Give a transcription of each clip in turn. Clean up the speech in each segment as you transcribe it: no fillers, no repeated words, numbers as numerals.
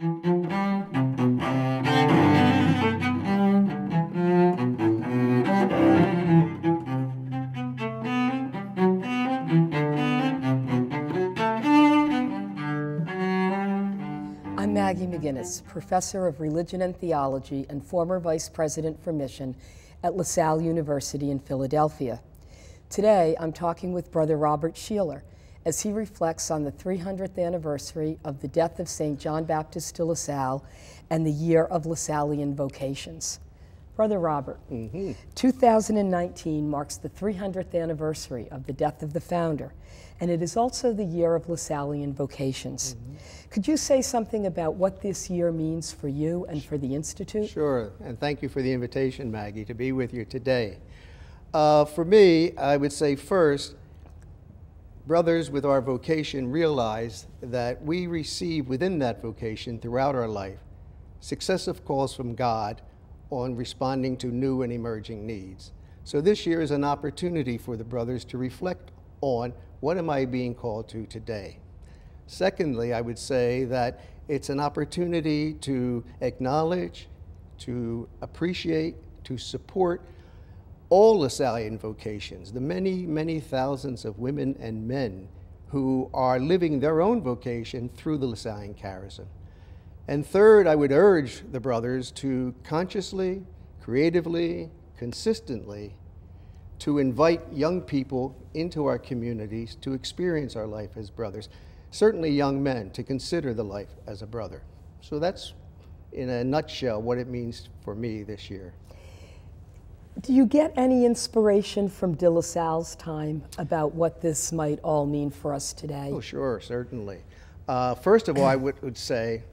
I'm Maggie McGinnis, Professor of Religion and Theology and former Vice President for Mission at LaSalle University in Philadelphia. Today, I'm talking with Brother Robert Schieler as he reflects on the 300th anniversary of the death of St. John Baptist de LaSalle and the year of Lasallian vocations. Brother Robert, 2019 marks the 300th anniversary of the death of the founder, and it is also the year of Lasallian vocations. Could you say something about what this year means for you and for the Institute? Sure, and thank you for the invitation, Maggie, to be with you today. For me, I would say first, brothers with our vocation realize that we receive within that vocation throughout our life successive calls from God on responding to new and emerging needs. So this year is an opportunity for the brothers to reflect on what am I being called to today. Secondly, I would say that it's an opportunity to acknowledge, to appreciate, to support all Lasallian vocations, the many, many thousands of women and men who are living their own vocation through the Lasallian charism. And third, I would urge the brothers to consciously, creatively, consistently, to invite young people into our communities to experience our life as brothers. Certainly young men to consider the life as a brother. So that's, in a nutshell, what it means for me this year. Do you get any inspiration from de La Salle's time about what this might all mean for us today? Oh, sure, certainly. First of all, I would say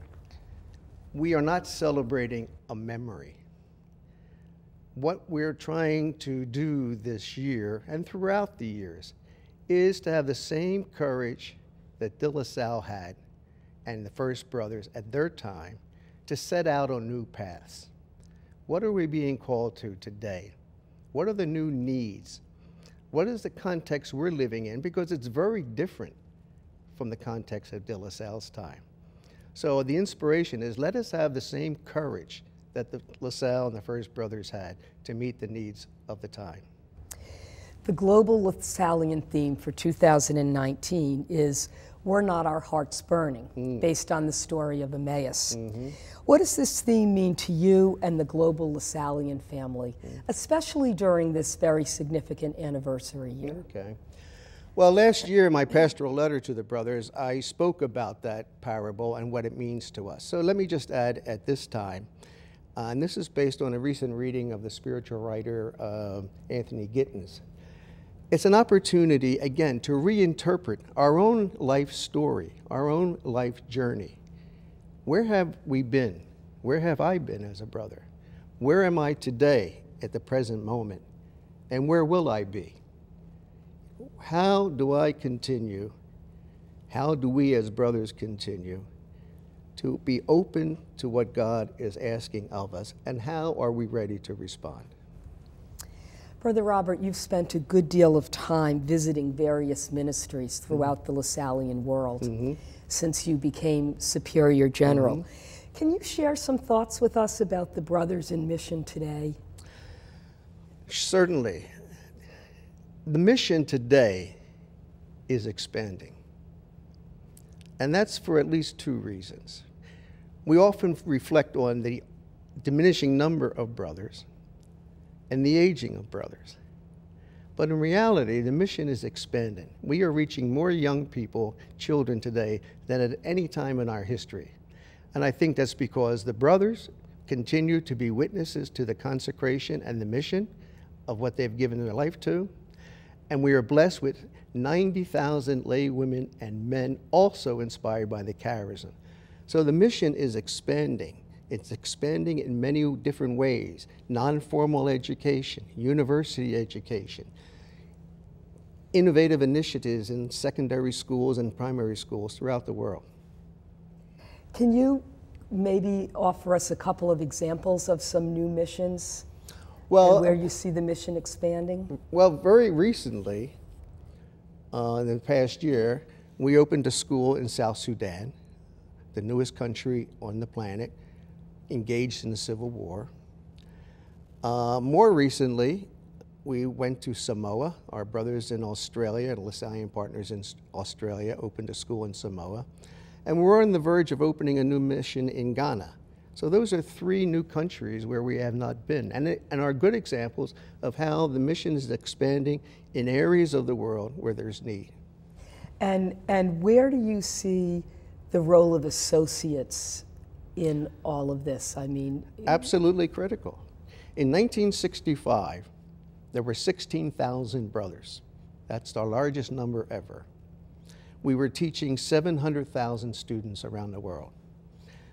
we are not celebrating a memory. What we're trying to do this year and throughout the years is to have the same courage that de La Salle had and the first brothers at their time to set out on new paths. What are we being called to today? What are the new needs? What is the context we're living in? Because it's very different from the context of de La Salle's time. So the inspiration is, let us have the same courage that the LaSalle and the First Brothers had to meet the needs of the time. The global Lasallian theme for 2019 is "Were Not Our Hearts Burning," based on the story of Emmaus. What does this theme mean to you and the global Lasallian family, especially during this very significant anniversary year? Okay. Well, last year, in my pastoral letter to the brothers, I spoke about that parable and what it means to us. So let me just add at this time, and this is based on a recent reading of the spiritual writer Anthony Gittins. It's an opportunity, again, to reinterpret our own life story, our own life journey. Where have we been? Where have I been as a brother? Where am I today at the present moment? And where will I be? How do I continue? How do we as brothers continue to be open to what God is asking of us, and how are we ready to respond? Brother Robert, you've spent a good deal of time visiting various ministries throughout the Lasallian world since you became Superior General. Can you share some thoughts with us about the brothers in mission today? Certainly. The mission today is expanding. And that's for at least two reasons. We often reflect on the diminishing number of brothers and the aging of brothers. But in reality, the mission is expanding. We are reaching more young people, children today, than at any time in our history. And I think that's because the brothers continue to be witnesses to the consecration and the mission of what they've given their life to. And we are blessed with 90,000 lay women and men also inspired by the charism. So the mission is expanding. It's expanding in many different ways: non-formal education, university education, innovative initiatives in secondary schools and primary schools throughout the world. Can you maybe offer us a couple of examples of some new missions and where you see the mission expanding? Well, very recently, in the past year, we opened a school in South Sudan the newest country on the planet, engaged in the Civil War. More recently, we went to Samoa. Our brothers in Australia and Lasallian partners in Australia opened a school in Samoa. And we're on the verge of opening a new mission in Ghana. So those are 3 new countries where we have not been, and are good examples of how the mission is expanding in areas of the world where there's need. And where do you see the role of associates in all of this? I mean, absolutely critical. In 1965, there were 16,000 brothers. That's the largest number ever. We were teaching 700,000 students around the world.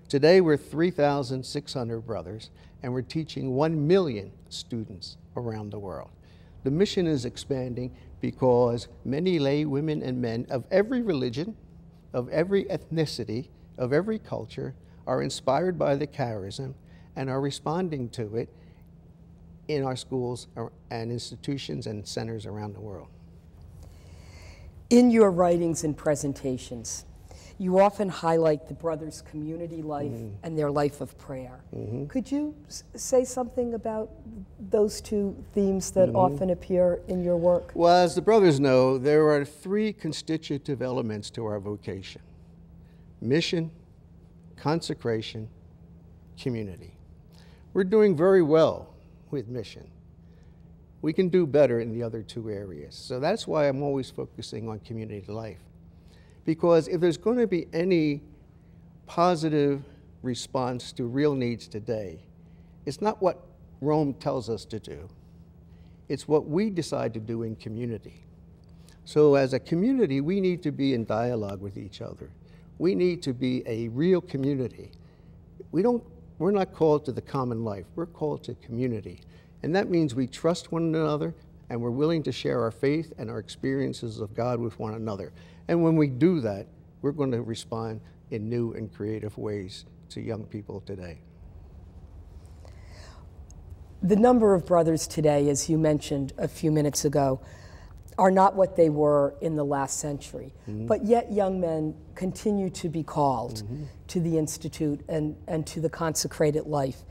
Today, we're 3,600 brothers, and we're teaching 1 million students around the world. The mission is expanding because many lay women and men of every religion, of every ethnicity, of every culture are inspired by the charism and are responding to it in our schools and institutions and centers around the world. In your writings and presentations, you often highlight the brothers' community life and their life of prayer. Could you say something about those 2 themes that often appear in your work? Well, as the brothers know, there are 3 constitutive elements to our vocation: mission, consecration, community. We're doing very well with mission. We can do better in the other 2 areas. So that's why I'm always focusing on community life. Because if there's going to be any positive response to real needs today, it's not what Rome tells us to do. It's what we decide to do in community. So as a community, we need to be in dialogue with each other. We need to be a real community. We're not called to the common life. We're called to community. And that means we trust one another, and we're willing to share our faith and our experiences of God with one another. And when we do that, we're going to respond in new and creative ways to young people today. The number of brothers today, as you mentioned a few minutes ago, are not what they were in the last century. But yet young men continue to be called to the Institute and to the consecrated life.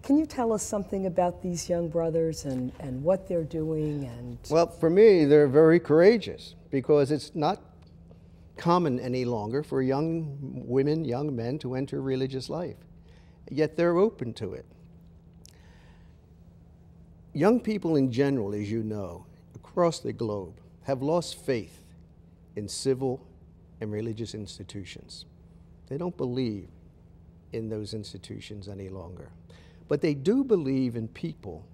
Can you tell us something about these young brothers and what they're doing? Well, for me, they're very courageous, because it's not common any longer for young women, young men to enter religious life. Yet they're open to it. Young people in general, as you know, across the globe, have lost faith in civil and religious institutions. They don't believe in those institutions any longer. But they do believe in people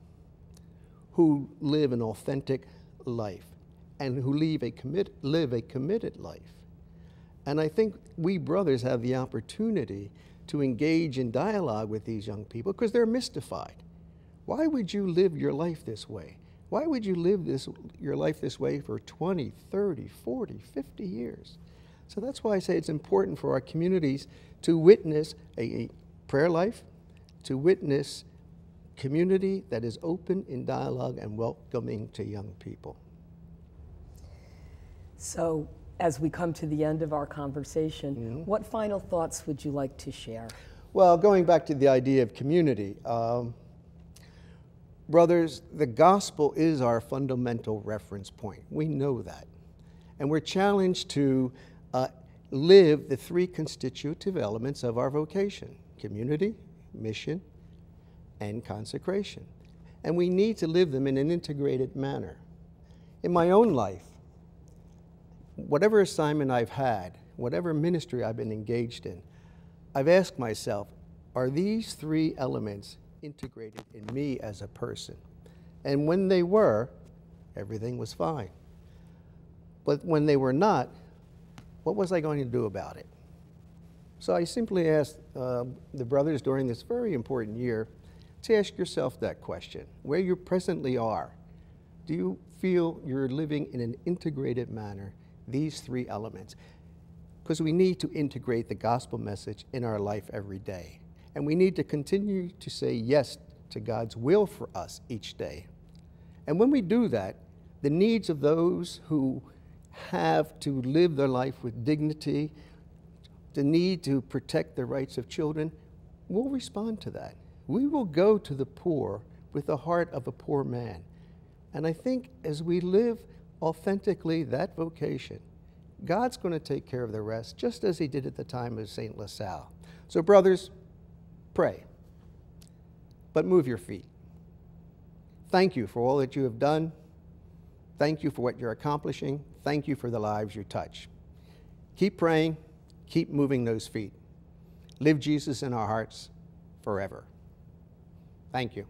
who live an authentic life and who live a committed life. And I think we brothers have the opportunity to engage in dialogue with these young people, because they're mystified. Why would you live your life this way? Why would you live your life this way for 20, 30, 40, 50 years? So that's why I say it's important for our communities to witness a prayer life, to witness community that is open in dialogue and welcoming to young people. So, as we come to the end of our conversation, what final thoughts would you like to share? Well, going back to the idea of community, brothers, the gospel is our fundamental reference point. We know that. And we're challenged to live the 3 constitutive elements of our vocation: community, mission, and consecration. And we need to live them in an integrated manner. In my own life, whatever assignment I've had, whatever ministry I've been engaged in, I've asked myself, are these 3 elements integrated in me as a person? And when they were, everything was fine. But when they were not, what was I going to do about it? So I simply asked the brothers during this very important year to ask yourself that question. Where you presently are, do you feel you're living in an integrated manner, these 3 elements? Because we need to integrate the gospel message in our life every day. And we need to continue to say yes to God's will for us each day. And when we do that, the needs of those who have to live their life with dignity, the need to protect the rights of children, we'll respond to that. We will go to the poor with the heart of a poor man. And I think as we live authentically that vocation, God's going to take care of the rest, just as he did at the time of St. LaSalle. So brothers, pray, but move your feet. Thank you for all that you have done. Thank you for what you're accomplishing. Thank you for the lives you touch. Keep praying, keep moving those feet. Live Jesus in our hearts forever. Thank you.